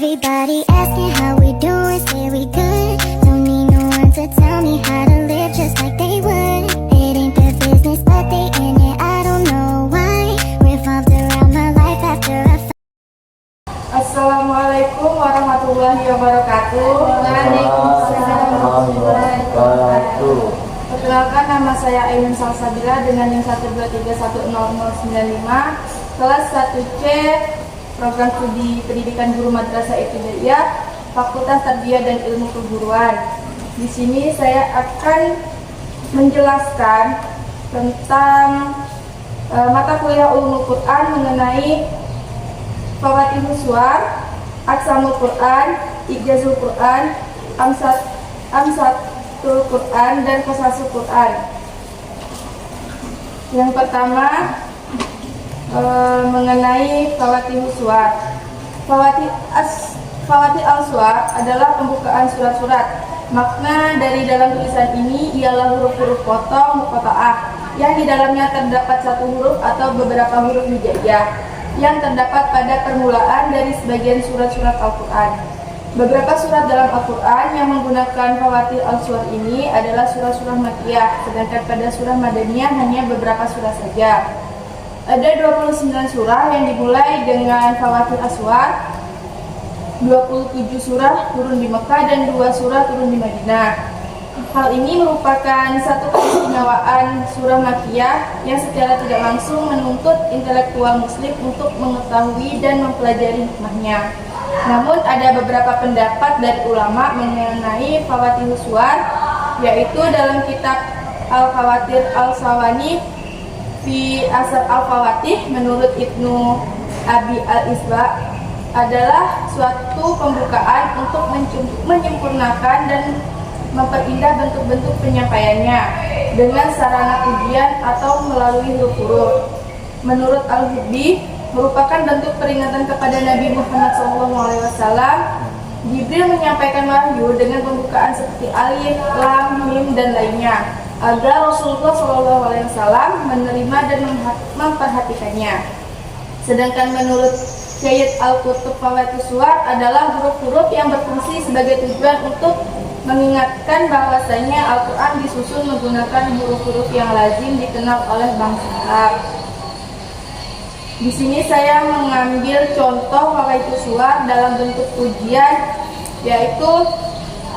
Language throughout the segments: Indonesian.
Everybody asking how we doing, say we good. Don't need no one to tell me how to live just like they would. It ain't their business, but they in it, I don't know why. Revolved around my life after a Assalamualaikum warahmatullahi wabarakatuh. Waalaikumsalam warahmatullahi wabarakatuh. Perkenalkan, nama saya Ainun Salsabila dengan NIM 123100095, kelas 1C, Program Studi Pendidikan Guru Madrasah Ibtidaiyah, Fakultas Tarbiyah dan Ilmu Keguruan. Di sini saya akan menjelaskan tentang mata kuliah Ulumul Quran mengenai Fawatihus Suwar, Aqsamul Quran, Ijazul Quran, Amsatul Quran, dan Qasasul Quran. Yang pertama mengenai Fawatihus Suwar. Fawatih al-Suwar adalah pembukaan surat-surat. Makna dari dalam tulisan ini ialah huruf-huruf potong muqatta'ah yang di dalamnya terdapat satu huruf atau beberapa huruf hijaiyah yang terdapat pada permulaan dari sebagian surat-surat Al-Quran. Beberapa surat dalam Al-Quran yang menggunakan Fawatih al-Suwar ini adalah surah-surah Makkiyah, sedangkan pada surah Madaniyah hanya beberapa surah saja. Ada 29 surah yang dimulai dengan Fawatih al-Suwar, 27 surah turun di Mekah dan 2 surah turun di Madinah. Hal ini merupakan satu keistimewaan surah Makkiyah yang secara tidak langsung menuntut intelektual muslim untuk mengetahui dan mempelajari hikmahnya. Namun ada beberapa pendapat dari ulama mengenai Fawatihus Suwar, yaitu dalam kitab Al-Fawatir Al-Sawani fi Asar Al-Fawatih menurut Ibnu Abi Al-Isba adalah suatu pembukaan untuk menyempurnakan dan memperindah bentuk-bentuk penyampaiannya dengan sarana pujian atau melalui huruf-huruf. Menurut Al-Hubbi, merupakan bentuk peringatan kepada Nabi Muhammad SAW. Jibril menyampaikan wahyu dengan pembukaan seperti alif, lam, mim, dan lainnya agar Rasulullah SAW menerima dan memperhatikannya. Sedangkan menurut Sayyid Al-Qutub, Fawatihus Suwar adalah huruf-huruf yang berfungsi sebagai tujuan untuk mengingatkan bahwasanya Al-Quran disusun menggunakan huruf-huruf yang lazim dikenal oleh bangsa Arab. Di sini saya mengambil contoh Fawatihus Suwar dalam bentuk pujian, yaitu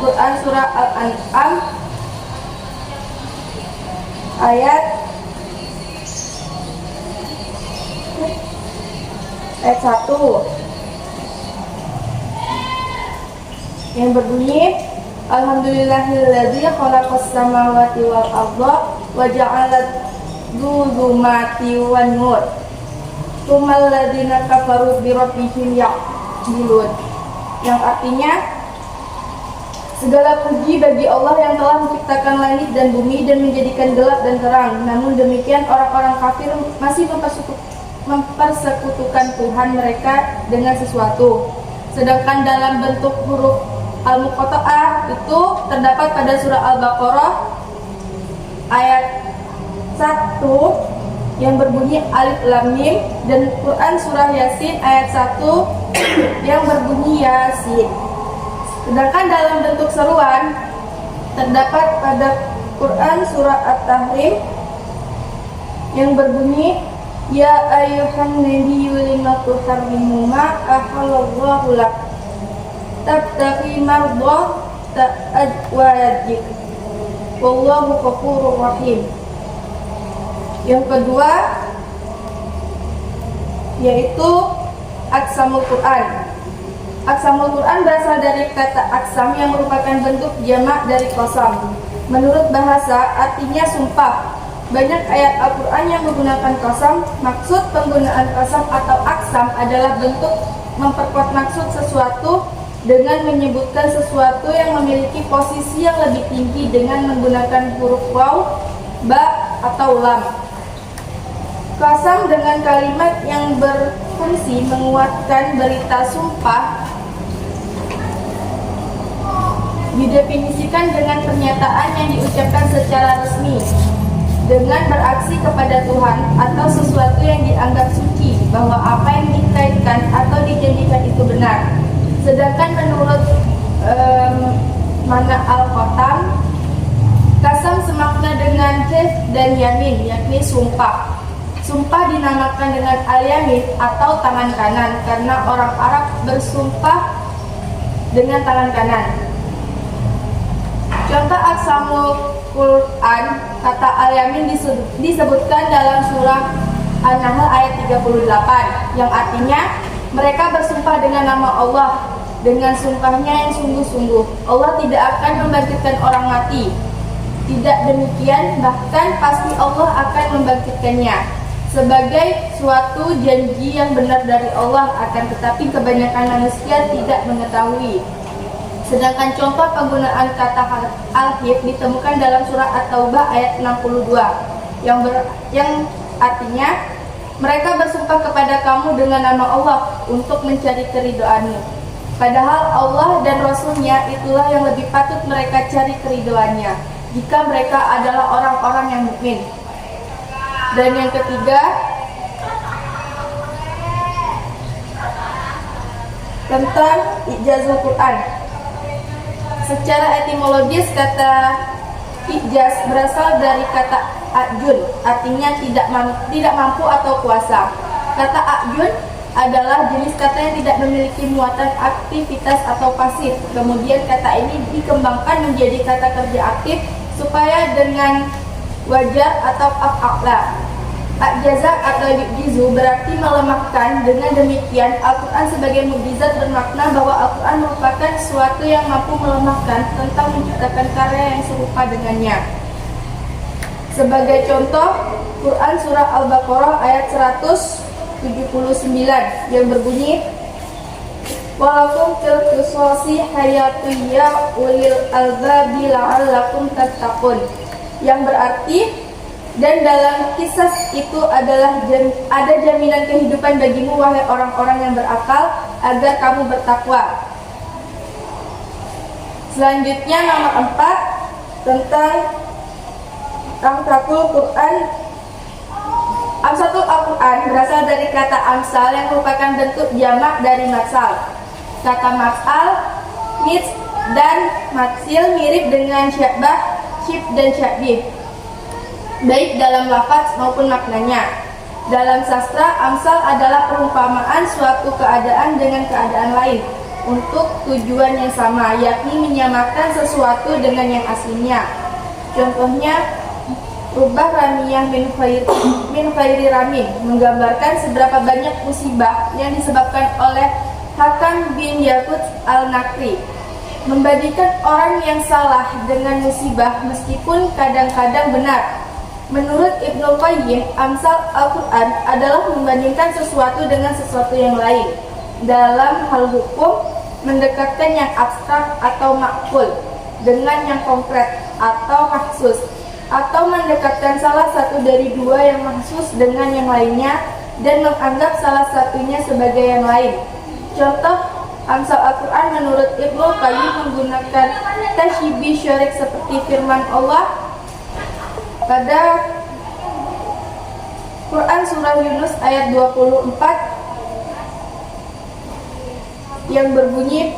Quran Surah Al-An'am ayat 1 yang berbunyi, Alhamdulillahilladzi khalaqas samawati wal arda wa ja'alat dzulumati wan nur. Tsummal ladzina kafaru bi rabbihim ya'dilun. Yang artinya, segala puji bagi Allah yang telah menciptakan langit dan bumi dan menjadikan gelap dan terang. Namun demikian orang-orang kafir masih mempersekutukan Tuhan mereka dengan sesuatu. Sedangkan dalam bentuk huruf al-muqatta'ah itu terdapat pada surah Al-Baqarah ayat 1 yang berbunyi alif lam mim, dan Quran surah Yasin ayat 1 yang berbunyi Yasin. Sedangkan dalam bentuk seruan terdapat pada Quran surah At-Tahrim yang berbunyi Ya ayyuhan nabiyyu lima tuharrimu ma ahallallahu lak tabtaghi mardata azwajik wallahu ghafurur rahim. Yang kedua yaitu Aqsamul Quran. Aqsamul Quran berasal dari kata aqsam yang merupakan bentuk jamak dari qasam. Menurut bahasa artinya sumpah. Banyak ayat Al-Quran yang menggunakan qasam. Maksud penggunaan qasam atau aqsam adalah bentuk memperkuat maksud sesuatu dengan menyebutkan sesuatu yang memiliki posisi yang lebih tinggi dengan menggunakan huruf waw, ba, atau lam. Qasam dengan kalimat yang berfungsi menguatkan berita sumpah didefinisikan dengan pernyataan yang diucapkan secara resmi dengan beraksi kepada Tuhan atau sesuatu yang dianggap suci bahwa apa yang dikaitkan atau dijanjikan itu benar. Sedangkan menurut Mana Al-Qatam, kasam semakna dengan hif dan yamin, yakni sumpah. Sumpah dinamakan dengan al-yamin atau tangan kanan karena orang Arab bersumpah dengan tangan kanan. Contoh aksamul Quran, kata al-yamin disebutkan dalam surah An-Nahl ayat 38, yang artinya mereka bersumpah dengan nama Allah, dengan sumpahnya yang sungguh-sungguh. Allah tidak akan membangkitkan orang mati. Tidak demikian, bahkan pasti Allah akan membangkitkannya sebagai suatu janji yang benar dari Allah, akan tetapi kebanyakan manusia tidak mengetahui. Sedangkan contoh penggunaan kata al-hif ditemukan dalam surah At-Taubah ayat 62 yang artinya mereka bersumpah kepada kamu dengan nama Allah untuk mencari keridhaanmu. Padahal Allah dan Rasul-Nya itulah yang lebih patut mereka cari keridhaannya jika mereka adalah orang-orang yang mukmin. Dan yang ketiga, tentang ijazul Quran. Secara etimologis, kata ijaz berasal dari kata ajun, artinya tidak mampu atau kuasa. Kata ajun adalah jenis kata yang tidak memiliki muatan aktivitas atau pasif. Kemudian kata ini dikembangkan menjadi kata kerja aktif supaya dengan wajar atau af'ala. Ajaza atau yu'jizu berarti melemahkan. Dengan demikian, Al-Quran sebagai mukjizat bermakna bahwa Al-Quran merupakan sesuatu yang mampu melemahkan tentang menciptakan karya yang serupa dengannya. Sebagai contoh, Quran surah Al-Baqarah ayat 179 yang berbunyi, walakum fil qisasi hayatun ya ulil albabi la'allakum tattaqun, yang berarti dan dalam kisah itu adalah ada jaminan kehidupan bagimu wahai orang-orang yang berakal agar kamu bertakwa. Selanjutnya nomor 4 tentang Amsatul Quran. Amsatul Al-Quran berasal dari kata amsal yang merupakan bentuk jamak dari matsal. Kata matsal, mits, dan matsil mirip dengan syabah, syib, dan syabih, baik dalam lafaz maupun maknanya. Dalam sastra, amsal adalah perumpamaan suatu keadaan dengan keadaan lain untuk tujuan yang sama, yakni menyamakan sesuatu dengan yang aslinya. Contohnya, rubah ramiyah min khairi ramin, menggambarkan seberapa banyak musibah yang disebabkan oleh Hakam bin Yakut al-Nakri. Membandingkan orang yang salah dengan musibah meskipun kadang-kadang benar. Menurut Ibnu Qayyim, amsal Al-Quran adalah membandingkan sesuatu dengan sesuatu yang lain. Dalam hal hukum, mendekatkan yang abstrak atau makful dengan yang konkret atau mahsus, atau mendekatkan salah satu dari dua yang mahsus dengan yang lainnya dan menganggap salah satunya sebagai yang lain. Contoh amsal Al-Quran menurut Ibnu Qayyim menggunakan tasybih syarik seperti firman Allah pada Quran surah Yunus ayat 24 yang berbunyi,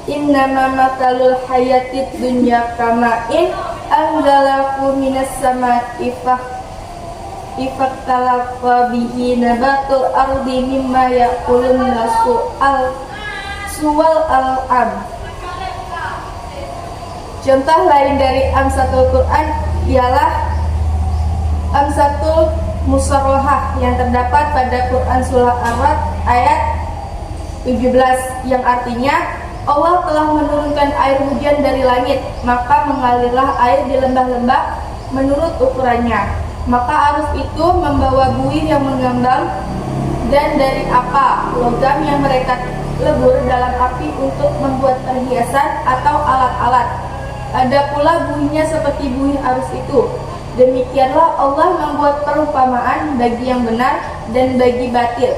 innama matalul hayatid dunya kama'in anzalaku minas sama'i ifaktalaqa bihi nabatul ardi mimma ya'kulun nasu suwal al-am. Contoh lain dari amsatul Quran ialah amsatul musarrahah yang terdapat pada Quran surah Ar-Ra'd ayat 17 yang artinya Allah telah menurunkan air hujan dari langit, maka mengalirlah air di lembah-lembah menurut ukurannya. Maka arus itu membawa buih yang mengambang, dan dari apa logam yang mereka lebur dalam api untuk membuat perhiasan atau alat-alat. Ada pula buihnya seperti buih arus itu. Demikianlah Allah membuat perumpamaan bagi yang benar dan bagi batil.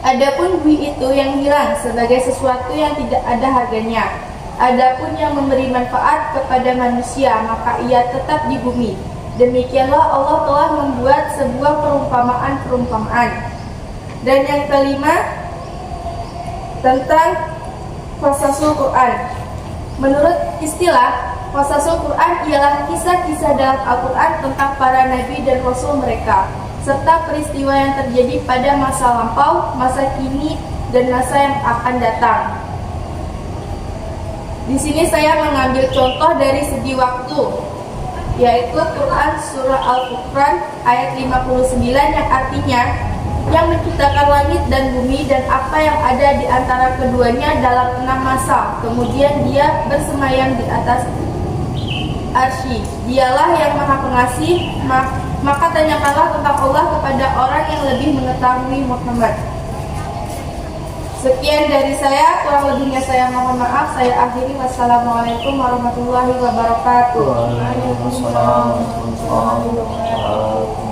Adapun buih itu yang hilang sebagai sesuatu yang tidak ada harganya. Adapun yang memberi manfaat kepada manusia, maka ia tetap di bumi. Demikianlah Allah telah membuat sebuah perumpamaan-perumpamaan. Dan yang kelima tentang Qasasul Quran. Menurut istilah, qasasul Quran ialah kisah-kisah dalam Al-Quran tentang para nabi dan rasul mereka, serta peristiwa yang terjadi pada masa lampau, masa kini, dan masa yang akan datang. Di sini saya mengambil contoh dari segi waktu, yaitu Quran Surah Al-Furqan ayat 59 yang artinya yang menciptakan langit dan bumi dan apa yang ada di antara keduanya dalam 6 masa. Kemudian dia bersemayam di atas arsy. Dialah yang maha pengasih, maka tanyakanlah tentang Allah kepada orang yang lebih mengetahui Muhammad. Sekian dari saya, kurang lebihnya saya mohon maaf. Saya akhiri. Wassalamualaikum warahmatullahi wabarakatuh. Waalaikumsalam warahmatullahi wabarakatuh.